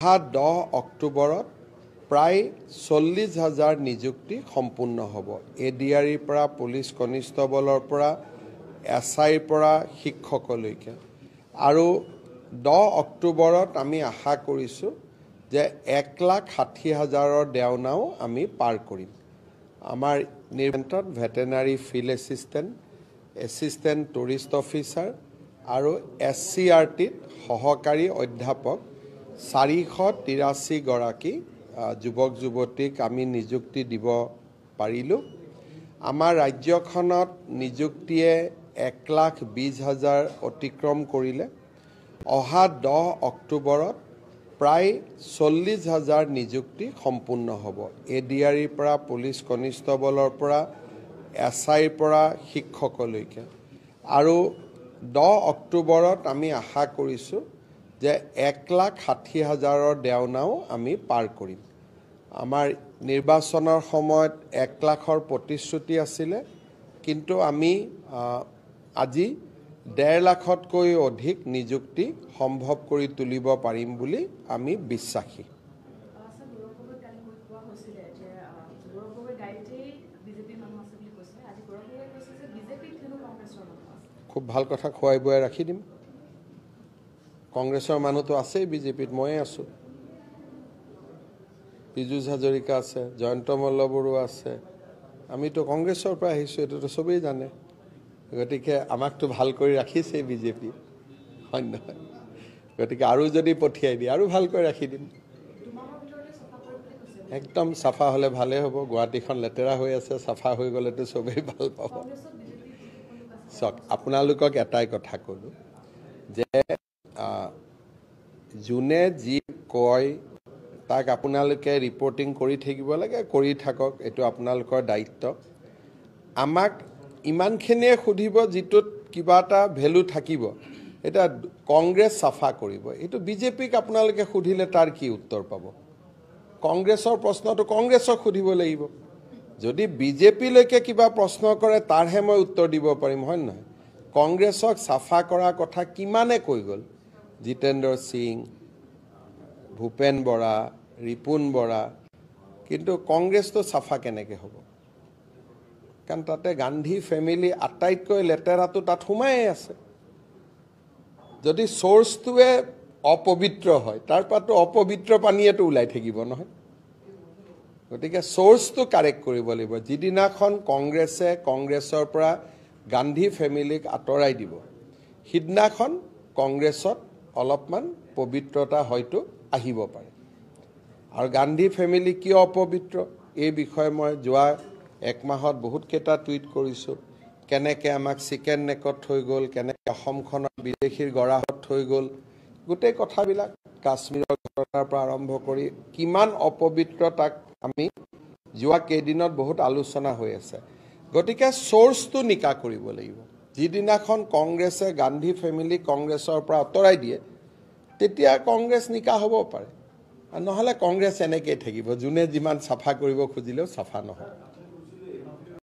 10 অক্টোবৰত প্ৰায় 40,000 নিযুক্তি সম্পূৰ্ণ হ'ব। এডিআৰিৰ পৰা পুলিচ কনিষ্টবলৰ পৰা এছআইৰ পৰা শিক্ষকলৈকে আৰু 10 অক্টোবৰত আমি আশা কৰিছোঁ যে 1,60,000 দেওনাও আমি পাৰ কৰিম। আমাৰ নিৰ্বাচনত veterinary field assistant tourist officer আৰু SCRTত সহকাৰী অধ্যাপক 483 গৰাকী যুৱক যুৱতীক আমি নিযুক্তি দিব পাৰিলোঁ। আমাৰ ৰাজ্যখনত নিযুক্তিয়ে 1,20,000 অতিক্ৰম কৰিলে। অহা 10 অক্টোবৰত প্ৰায় 40,000 নিযুক্তি সম্পূৰ্ণ হ'ব। এডিআৰিৰ পৰা পুলিচ কনিষ্টবলৰ পৰা এছআইৰ পৰা শিক্ষকলৈকে আৰু 10 অক্টোবৰত আমি আশা কৰিছোঁ যে 1,60,000 দেওনাও আমি পাৰ কৰিম। আমাৰ নিৰ্বাচনৰ সময়ত 1 লাখৰ প্ৰতিশ্ৰুতি আছিলে, কিন্তু আমি আজি 1.5 লাখতকৈ অধিক নিযুক্তি সম্ভৱ কৰি তুলিব পাৰিম বুলি আমি বিশ্বাসী। খুব ভাল কথা, খুৱাই বুৱাই ৰাখি দিম। কংগ্ৰেছৰ মানুহতো আছেই বিজেপিত, ময়ে আছোঁ, পীযুষ হাজৰিকা আছে, জয়ন্ত মল্লবৰুৱা আছে। আমিতো কংগ্ৰেছৰ পৰা আহিছোঁ, এইটোতো চবেই জানে। গতিকে আমাকতো ভাল কৰি ৰাখিছেই বিজেপি, হয় নহয়? গতিকে আৰু যদি পঠিয়াই দিয়ে আৰু ভালকৈ ৰাখি দিম। একদম চাফা হ'লে ভালেই হ'ব। গুৱাহাটীখন লেতেৰা হৈ আছে, চাফা হৈ গ'লেতো চবেই ভাল পাব। চাওক, আপোনালোকক এটাই কথা ক'লোঁ যে যোনে যি কয় তাক আপোনালোকে ৰিপৰ্টিং কৰি থাকিব লাগে, কৰি থাকক, এইটো আপোনালোকৰ দায়িত্ব। আমাক ইমানখিনিয়ে সুধিব যিটোত কিবা এটা ভেলু থাকিব। এতিয়া কংগ্ৰেছ চাফা কৰিব, এইটো বিজেপিক আপোনালোকে সুধিলে তাৰ কি উত্তৰ পাব? কংগ্ৰেছৰ প্ৰশ্নটো কংগ্ৰেছক সুধিব লাগিব। যদি বিজেপিলৈকে কিবা প্ৰশ্ন কৰে তাৰহে মই উত্তৰ দিব পাৰিম, হয় নহয়? কংগ্ৰেছক চাফা কৰাৰ কথা কিমানে কৈ গ'ল? জিতেন্দ্ৰ সিং, ভূপেন বৰা, ৰিপুণ বৰা, কিন্তু কংগ্ৰেছটো চাফা কেনেকৈ হ'ব? কাৰণ তাতে গান্ধী ফেমিলি আটাইতকৈ লেতেৰাটো তাত সোমাই আছে। যদি চ'ৰ্চটোৱে অপবিত্ৰ হয়, তাৰ পৰাতো অপবিত্ৰ পানীয়েতো ওলাই থাকিব নহয়। গতিকে চ'ৰ্চটো কাৰেক্ট কৰিব লাগিব। যিদিনাখন কংগ্ৰেছৰ পৰা গান্ধী ফেমিলিক আঁতৰাই দিব, সিদিনাখন কংগ্ৰেছত অলপমান পবিত্ৰতা হয়তো আহিব পাৰে। আৰু গান্ধী ফেমিলি কিয় অপবিত্ৰ, এই বিষয়ে মই যোৱা 1 মাহত বহুতকেইটা টুইট কৰিছোঁ। কেনেকৈ আমাক চিকেন নেকত থৈ গ'ল, কেনেকৈ অসমখনৰ বিদেশীৰ গৰাহত থৈ গ'ল, গোটেই কথাবিলাক কাশ্মীৰৰ ঘটনাৰ পৰা আৰম্ভ কৰি কিমান অপবিত্ৰ তাক আমি যোৱা কেইদিনত বহুত আলোচনা হৈ আছে। গতিকে চ'ৰ্চটো নিকা কৰিব লাগিব। যিদিনাখন কংগ্ৰেছে গান্ধী ফেমিলি কংগ্ৰেছৰ পৰা আঁতৰাই দিয়ে, তেতিয়া কংগ্ৰেছ নিকা হ'ব পাৰে। নহ'লে কংগ্ৰেছ এনেকৈয়ে থাকিব, যোনে যিমান চাফা কৰিব খুজিলেও চাফা নহয়।